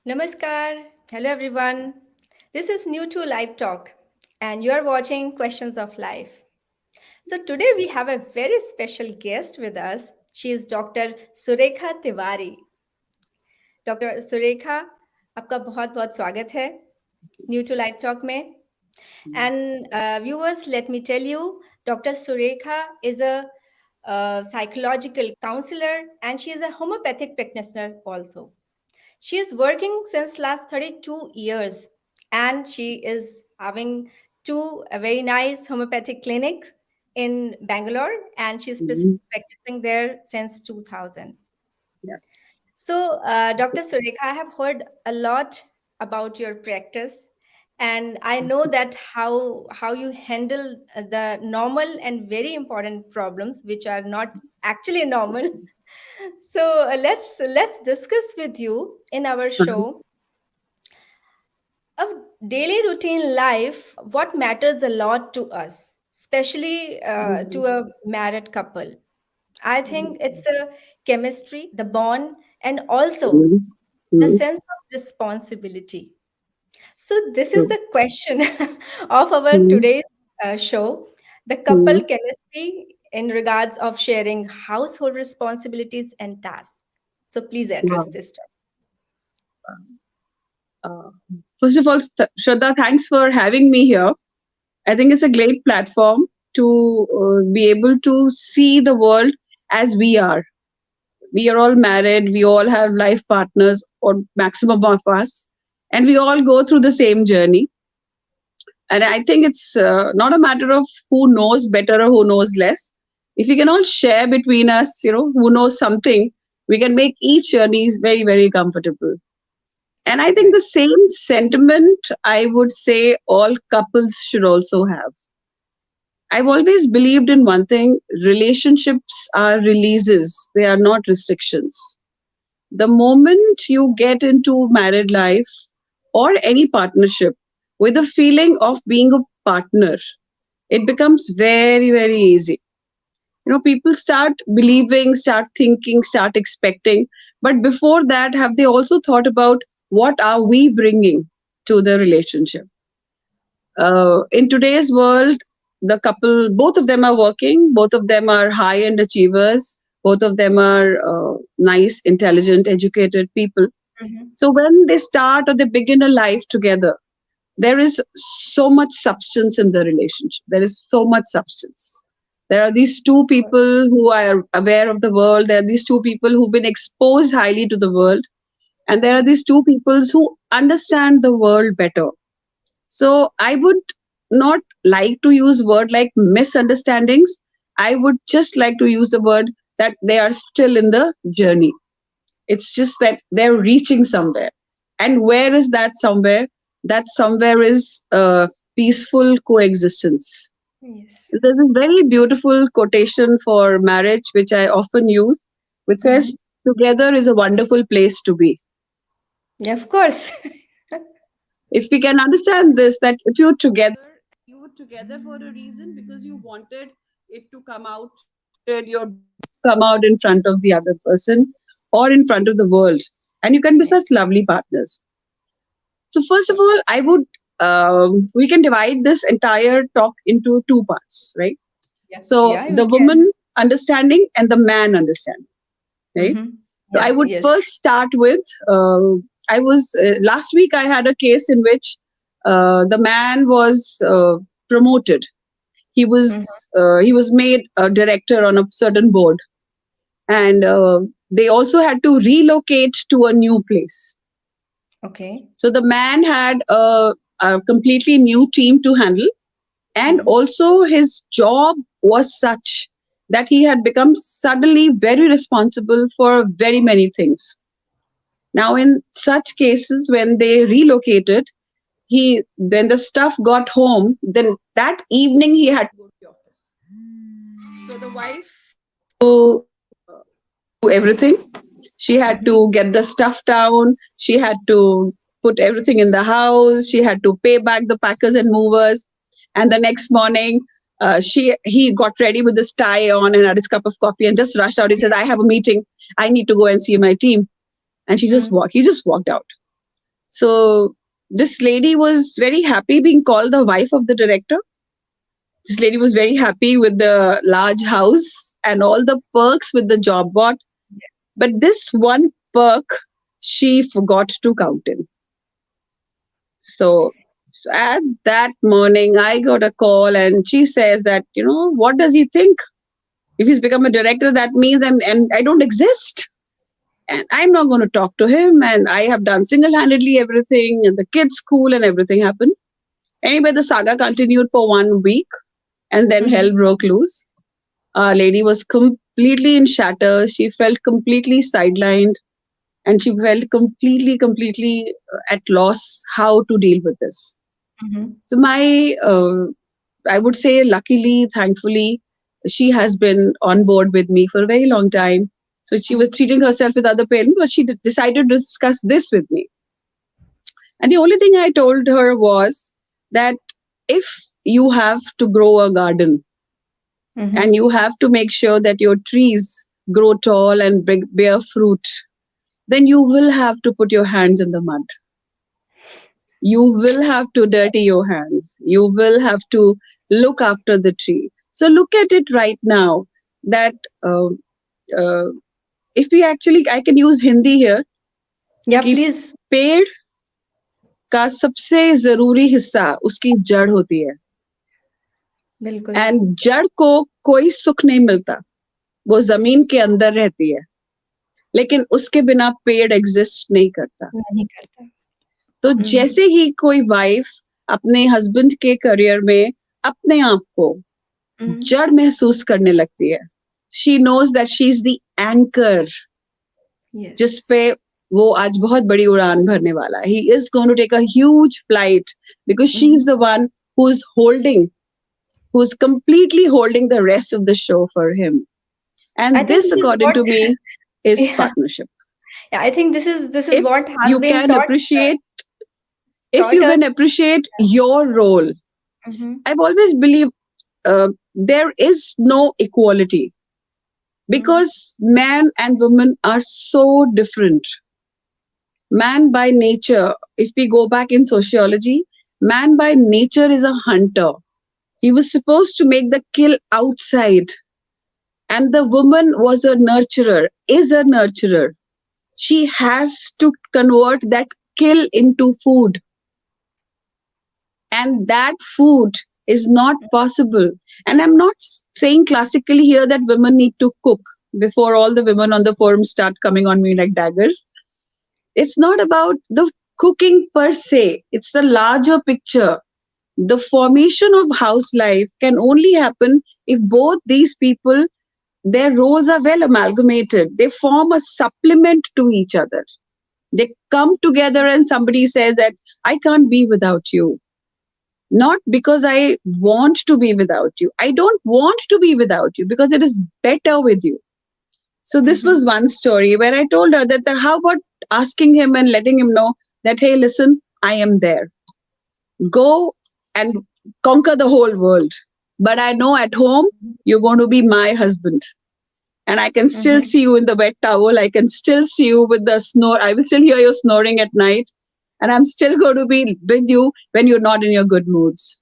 Namaskar. Hello, everyone. This is New to Live Talk, and you are watching Questions of Life. So, today we have a very special guest with us. She is Dr. Surekha Tiwari. Doctor Surekha आपका बहुत बहुत स्वागत है new to live talk में and viewers, let me tell you, Dr. Surekha is a psychological counselor and she is a homeopathic practitioner also. She is working since last 32 years and she is having two very nice homeopathic clinics in Bangalore and she's Mhm. practicing there since 2000. Yeah. So, Dr. Surekha, I have heard a lot about your practice, and I know that how you handle the normal and very important problems, which are not actually normal. So, let's discuss with you in our Uh-huh. show of daily routine life. What matters a lot to us, especially Mhm. to a married couple. I think it's a chemistry, the bond, and also Mhm. the Mhm. sense of responsibility. So, this is True. the question of our Mhm. today's show, the couple Mhm. chemistry in regards of sharing household responsibilities and tasks. So, please address Wow. this topic. Uh, First of all, Shraddha, thanks for having me here. I think it's a great platform to be able to see the world as we are. We are all married, we all have life partners, or maximum of us, and we all go through the same journey. And I think it's not a matter of who knows better or who knows less. If we can all share between us, who knows something, we can make each journey very, very comfortable. And I think Right. the same sentiment I would say all couples should also have. I've always believed in one thing: relationships are releases, they are not restrictions. The moment you get into married life or any partnership with a feeling of being a partner, it becomes very, very easy. People start believing, start thinking, start expecting. But before that, have they also thought about what are we bringing to the relationship? In today's world, the couple, both of them are working, both of them are high end achievers, both of them are nice, intelligent, educated people. Mhm. So when they start or they begin a life together, there is so much substance in the relationship. There is so much substance. There are these two people who are aware of the world. There are these two people who've been exposed highly to the world. And there are these two peoples who understand the world better. So I would not like to use word like misunderstandings. I would just like to use the word that they are still in the journey. It's just that they're reaching somewhere. And where is that somewhere? That somewhere is peaceful coexistence. Yes. There's a very beautiful quotation for marriage, which I often use, which says, Mhm. together is a wonderful place to be. Yeah, of course. If we can understand this, that if you're together, you were together for a reason because you wanted it to come out, you wanted your best to come out in front of the other person or in front of the world. And you can be Yeah. such lovely partners. So, first of all, we can divide this entire talk into two parts, right? Yeah. So, Yeah, we the can. woman understanding and the man understanding, right? Hmm. So, I Yeah. would Yes. first start with last week I had a case in which the man was promoted. Hmm. He was made a director on a certain board, and they also had to relocate to a new place. Okay. So the man had a completely new team to handle, and Hmm. also his job was such that he had become suddenly very responsible for very many things. Now, in such cases, when they relocated, he then the stuff got home. Then that evening, he had to go to the office. So the wife had to do everything. She had Hmm. to get the stuff down. She had to put everything in the house. She had to pay back the packers and movers. And the next morning, he got ready with his tie on and had his cup of coffee and just rushed out. He said, "I have a meeting. I need to go and see my team." And she just Hmm. walked. He just walked out. So this lady was very happy being called the wife of the director. This lady was very happy with the large house and all the perks with the job bot. But this one perk she forgot to count in. So at that morning, I got a call and she says that, what does he think? If he's become a director, that means and I don't exist. And I'm not going to talk to him. And I have done single handedly everything, and the kids' school and everything happened. Anyway, the saga continued for 1 week and then Mm-hmm. hell broke loose. Our lady was completely in shatter. She felt completely sidelined and she felt completely at loss how to deal with this. Mm-hmm. So I would say, luckily, thankfully, she has been on board with me for a very long time. So she was treating herself with other parents, but she decided to discuss this with me. And the only thing I told her was that if you have to grow a garden and Mm-hmm. you have to make sure that your trees grow tall and bear fruit, then you will have to put your hands in the mud. You will have to dirty your hands. You will have to look after the tree. So look at it right now that uh, uh, if we actually, I can use Hindi here, Yeah, कि please. पेड़ का सबसे जरूरी हिस्सा उसकी जड़ होती है. बिल्कुल. एंड जड़ को कोई सुख नहीं मिलता, वो जमीन के अंदर रहती है, लेकिन उसके बिना पेड़ एग्जिस्ट नहीं करता. नहीं करता. तो Mm-hmm. जैसे ही कोई वाइफ अपने हस्बैंड के करियर में अपने आप को Mm-hmm. जड़ महसूस करने लगती है, she knows that she is the anchor जिस पे Yes. वो आज बहुत बड़ी उड़ान भरने वाला है. He is going to take a huge flight because she is Mm-hmm. The one who is holding, who is completely holding the rest of the show for him. I And think this, this is according what. to me, is Yeah. partnership. Yeah, I think this is If what has you been can taught appreciate, if taught you us. can appreciate your role, Mm-hmm. I've always believed there is no equality Mm-hmm. because man and woman are so different. Man by nature, if we go back in sociology, man by nature is a hunter. He was supposed to make the kill outside, and the woman was a nurturer, is a nurturer. She has to convert that kill into food, and that food is not possible. And I'm not saying classically here that women need to cook before all the women on the forum start coming on me like daggers. It's not about the cooking per se, it's the larger picture. The formation of house life can only happen if both these people, their roles are well amalgamated. They form a supplement to each other. They come together and somebody says that I can't be without you. Not because I want to be without you. I don't want to be without you because it is better with you. So this Mm-hmm. was one story where I told her that how about asking him and letting him know that, hey, listen, I am there. Go and conquer the whole world. But I know at home, you're going to be my husband. And I can still Mm-hmm. see you in the wet towel. I can still see you with the snore. I will still hear you snoring at night. And I'm still going to be with you when you're not in your good moods.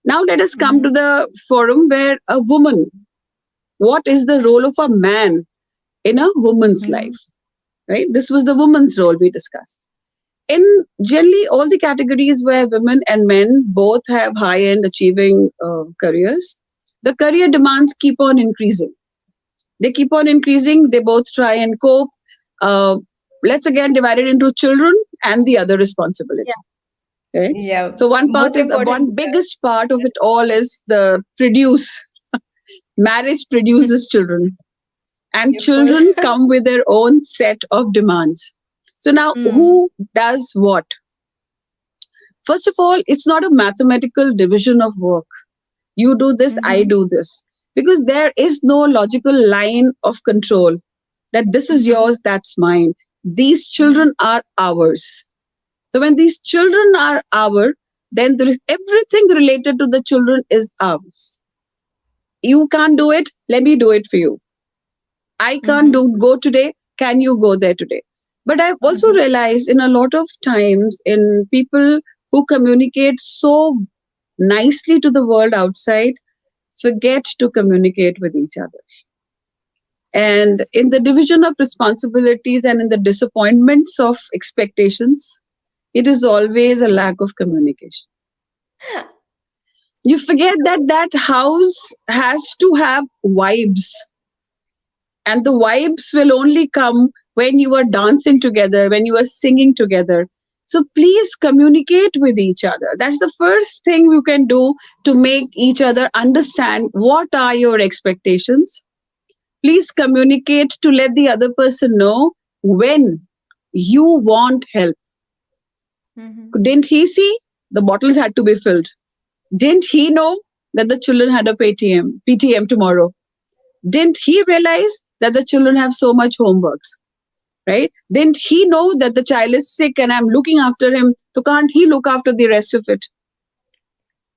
Now let us come Mm-hmm. to the forum where a woman, what is the role of a man in a woman's Mm-hmm. life? Right? This was the woman's role we discussed. In generally all the categories where women and men both have high end achieving careers, the career demands keep on increasing. They keep on increasing. They both try and cope. Uh, let's again divide it into children and the other responsibility. Yeah. Okay. Yeah. So one part Most of the important. one biggest part of it all is the produce. Marriage produces children, and Of course. children come with their own set of demands. So now, Mm. who does what? First of all, it's not a mathematical division of work. You do this, I Mm-hmm. do this. Because there is no logical line of control that this is Mm-hmm. yours, that's mine. These Mm-hmm. children are ours. So when these children are ours, then there is everything related to the children is ours. You can't do it, let me do it for you. I can't Mm-hmm. go today, can you go there today? But I've also Mhm. realized in a lot of times in people who communicate so nicely to the world outside forget to communicate with each other. And in the division of responsibilities and in the disappointments of expectations, it is always a lack of communication. You forget that that house has to have vibes, and the vibes will only come when you are dancing together, when you are singing together. So please communicate with each other. That's the first thing you can do to make each other understand what are your expectations. Please communicate to let the other person know when you want help. Mhm. Didn't he see the bottles had to be filled? Didn't he know that the children had a PTM tomorrow? Didn't he realize that the children have so much homeworks? Right? Didn't he know that the child is sick and I'm looking after him? So can't he look after the rest of it?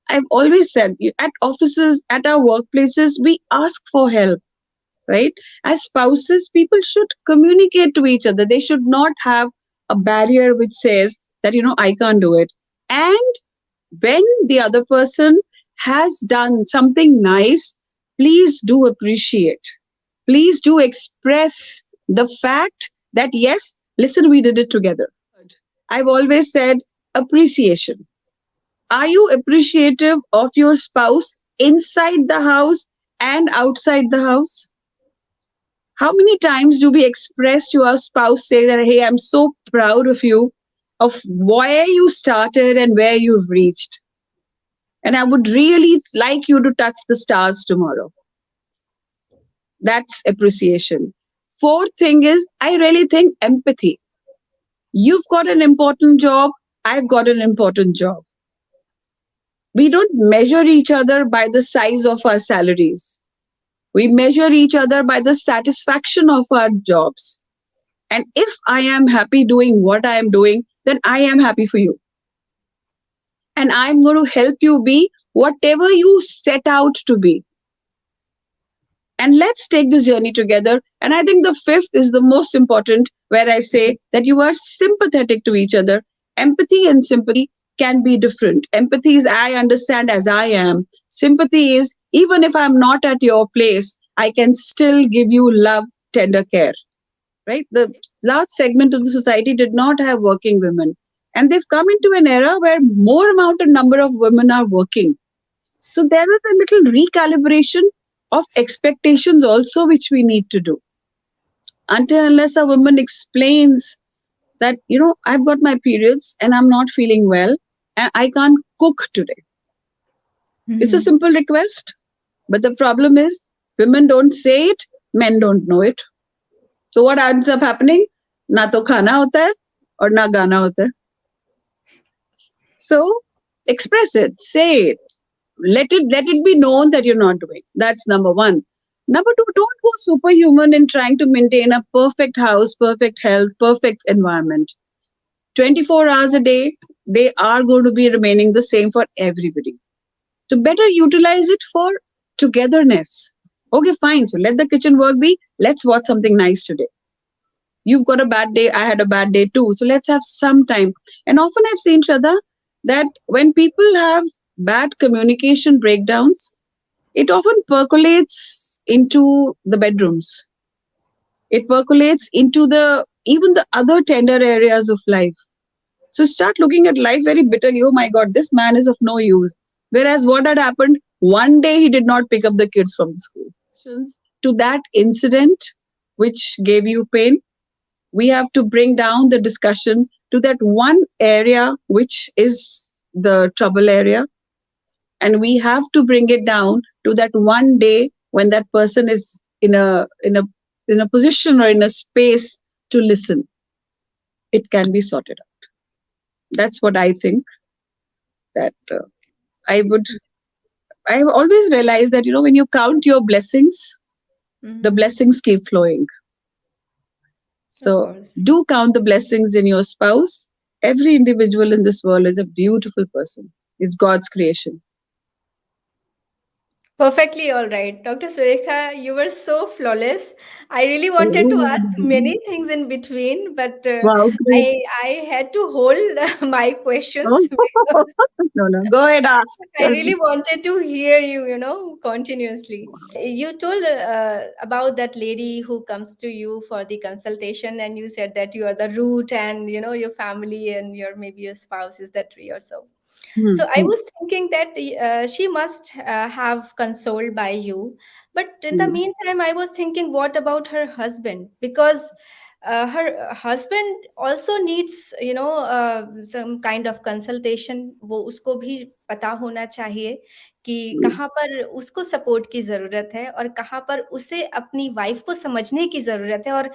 I've always said at offices, at our workplaces, we ask for help, right? As spouses, people should communicate to each other. They should not have a barrier which says that, I can't do it. And when the other person has done something nice, please do appreciate. Please do express the fact that, yes, listen, we did it together. I've always said appreciation. Are you appreciative of your spouse inside the house and outside the house? How many times do we express to our spouse, say that, hey, I'm so proud of you, of where you started and where you've reached? And I would really like you to touch the stars tomorrow. That's appreciation. Fourth thing is, I really think empathy. You've got an important job, I've got an important job. We don't measure each other by the size of our salaries. We measure each other by the satisfaction of our jobs. And if I am happy doing what I am doing, then I am happy for you. And I'm going to help you be whatever you set out to be. And let's take this journey together. And I think the fifth is the most important, where I say that you are sympathetic to each other. Empathy and sympathy can be different. Empathy is I understand as I am. Sympathy is even if I'm not at your place, I can still give you love, tender care. Right? The large segment of the society did not have working women. And they've come into an era where more amount of number of women are working. So there is a little recalibration of expectations also which we need to do. Until unless a woman explains that, I've got my periods and I'm not feeling well and I can't cook today. It's a Mhm. simple request. But the problem is women don't say it, men don't know it. So what ends up happening? Na to khana hota hai or na gana hota hai. So express it, say it, let it be known that you're not doing. That's number one. Number two, don't go superhuman in trying to maintain a perfect house, perfect health, perfect environment. 24 hours a day, they are going to be remaining the same for everybody. To better utilize it for togetherness. Okay, fine. So let the kitchen work be. Let's watch something nice today. You've got a bad day. I had a bad day too. So let's have some time. And often I've seen, Shraddha, that when people have bad communication breakdowns, it often percolates into the bedrooms. It percolates into the even the other tender areas of life. So start looking at life very bitterly. Oh my God, this man is of no use. Whereas what had happened, one day he did not pick up the kids from the school. To that incident which gave you pain, we have to bring down the discussion to that one area which is the trouble area, and we have to bring it down to that one day when that person is in a position or in a space to listen. It can be sorted out. That's what I think. That I would. I've always realized that when you count your blessings, the Mhm. blessings keep flowing. Of So course. do count the blessings in your spouse. Every individual in this world is a beautiful person. It's God's creation. Perfectly all right. Dr. Surekha, you were so flawless. I really wanted to ask Oh, many things in between, but wow, great. I had to hold my questions Oh, because no, no. Go ahead, ask. I Tell me. really wanted to hear you, continuously. You told about that lady who comes to you for the consultation, and you said that you are the root, and your family and your maybe your spouse is the tree or so. Hmm, So I hmm, was thinking that she must have consoled by you. But in the hmm, meantime, I was thinking, what about her husband? Because her husband also needs, some kind of consultation. वो उसको भी पता होना चाहिए कि hmm, कहाँ पर उसको सपोर्ट की ज़रूरत है और कहाँ पर उसे अपनी वाइफ को समझने की ज़रूरत है और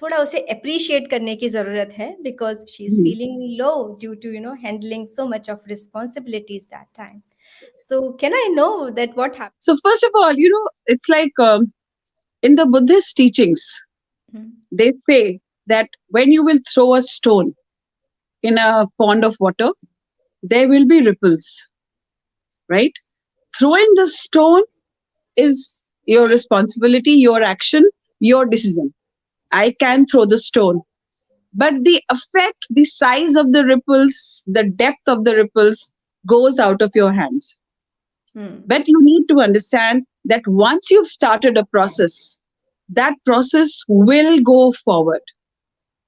थोड़ा उसे एप्रिशिएट करने की ज़रूरत है because she is hmm. Feeling low due to handling so much of responsibilities that time. So can I know that what happened? So, first of all, it's like in the Buddhist teachings, Mhm. they say that when you will throw a stone in a pond of water, there will be ripples, right? Throwing the stone is your responsibility, your action, your decision. I can throw the stone. But the effect, the size of the ripples, the depth of the ripples goes out of your hands. Hmm. But you need to understand that once you've started a process, that process will go forward.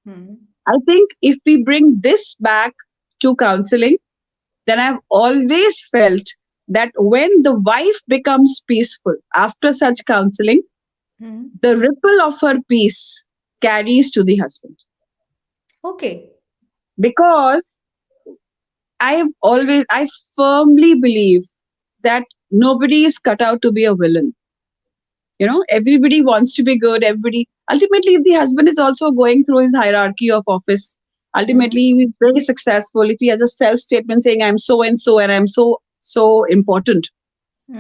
Hmm. I think if we bring this back to counseling, then I've always felt that when the wife becomes peaceful after such counseling, Hmm. the ripple of her peace carries to the husband. Okay. Because I firmly believe that nobody is cut out to be a villain. Everybody wants to be good. Everybody, ultimately, if the husband is also going through his hierarchy of office, Hmm. ultimately, he's very successful. If he has a self statement saying, I'm so and so, and I'm so, so important.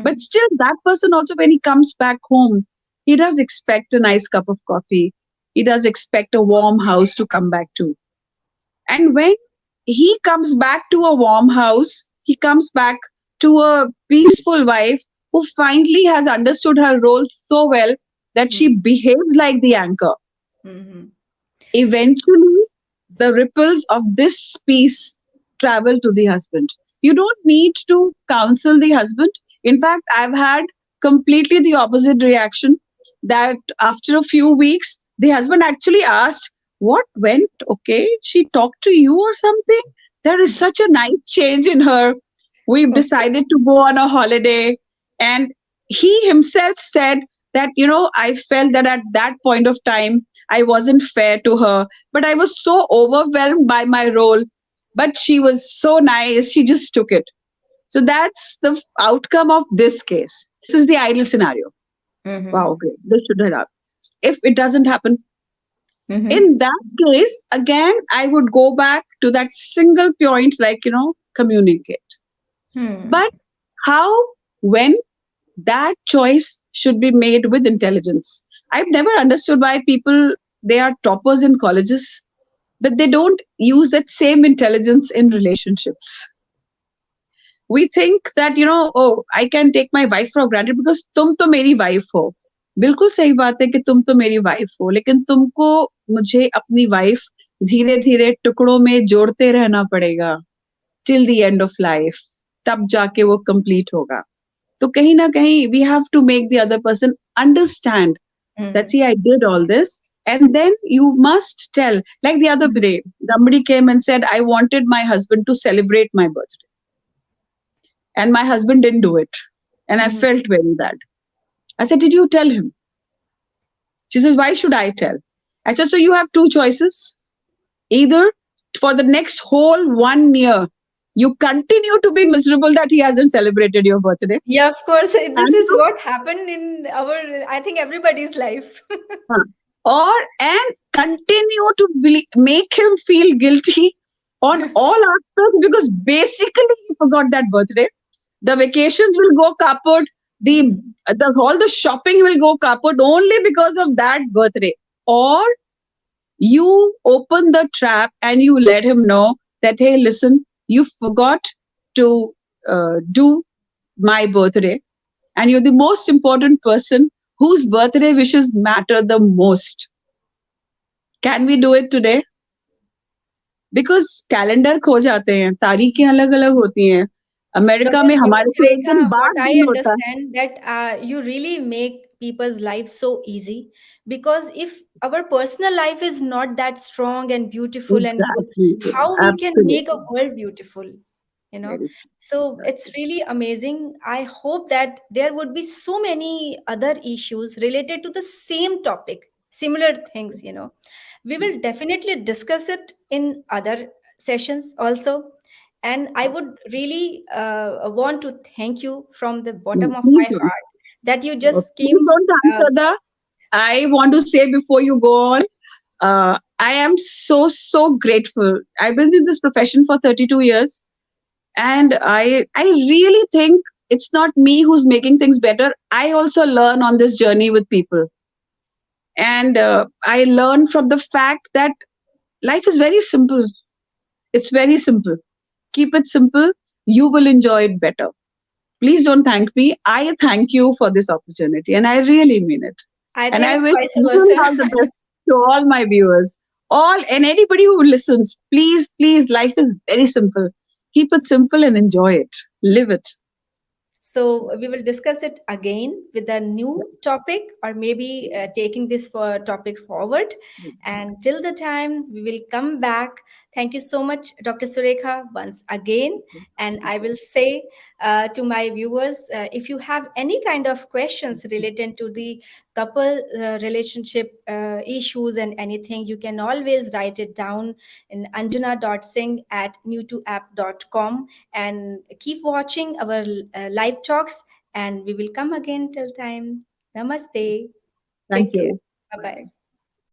But Hmm. still, that person also, when he comes back home, he does expect a nice cup of coffee. He does expect a warm house to come back to. And when he comes back to a warm house, he comes back to a peaceful wife who finally has understood her role so well that Hmm. she behaves like the anchor. Hmm. Eventually, the ripples of this peace travel to the husband. You don't need to counsel the husband. In fact, I've had completely the opposite reaction that after a few weeks, the husband actually asked, what went okay? She talked to you or something? There is such a nice change in her. We've Okay. decided to go on a holiday. And he himself said that, I felt that at that point of time, I wasn't fair to her, but I was so overwhelmed by my role. But she was so nice, she just took it. So that's the outcome of this case. This is the ideal scenario. Wow, Hmm. okay, this should have happened. If it doesn't happen, Hmm. in that case, again, I would go back to that single point like, communicate. Hmm. But how, when that choice should be made with intelligence. I've never understood why people, they are toppers in colleges, but they don't use that same intelligence in relationships. We think that, oh, I can take my wife for granted because तुम तो मेरी wife हो. बिल्कुल सही बात है कि तुम तो मेरी wife हो, लेकिन तुमको मुझे अपनी wife धीरे धीरे टुकड़ों में जोड़ते रहना पड़ेगा till the end of life. तब जाके वो complete होगा. तो कहीं ना कहीं we have to make the other person understand that, Hmm. see, I did all this. And then you must tell, like the other day, somebody came and said, I wanted my husband to celebrate my birthday. And my husband didn't do it. And I Hmm. felt very bad. I said, did you tell him? She says, why should I tell? I said, so you have two choices. Either for the next whole 1 year, you continue to be miserable that he hasn't celebrated your birthday. Yeah, of course. This And is what happened in I think, everybody's life. or and continue to make him feel guilty on all aspects because basically he forgot that birthday. The vacations will go kaput. The all the shopping will go kaput only because of that birthday. Or you open the trap and you let him know that, hey, listen, you forgot to do my birthday, and you're the most important person whose birthday wishes matter the most. Can we do it today? Because calendar खो जाते हैं, तारीखें अलग अलग होती हैं. America में Dr. हमारे तो एक दिन Surekha, what बाद I दिन होता है. understand that you really make people's lives so easy, because if our personal life is not that strong and beautiful and good, Exactly. how we can make a Absolutely. world beautiful, you know? Very So it's true. really amazing. I hope that there would be so many other issues related to the same topic, similar things, you know. We will definitely discuss it in other sessions also. And I would really want to thank you from the bottom of Please my don't. heart that you just Please came. don't Uh, answer the. I want to say before you go on, I am so grateful. I've been in this profession for 32 years, and I really think it's not me who's making things better. I also learn on this journey with people, and I learn from the fact that life is very simple. It's very simple. Keep it simple. You will enjoy it better. Please don't thank me. I thank you for this opportunity, and I really mean it. I And think I it's wish vice you versa. all the best to all my viewers, all and anybody who listens. Please, life is very simple. Keep it simple and enjoy it. Live it. So we will discuss it again with a new topic, or maybe taking this for topic forward. And till the time we will come back. Thank you so much, Dr. Surekha, once again. And I will say to my viewers, if you have any kind of questions related to the couple relationship issues and anything, you can always write it down in anjana.singh@new2app.com, and keep watching our live talks, and we will come again. Till time, namaste. Thank Take care. you. Bye bye.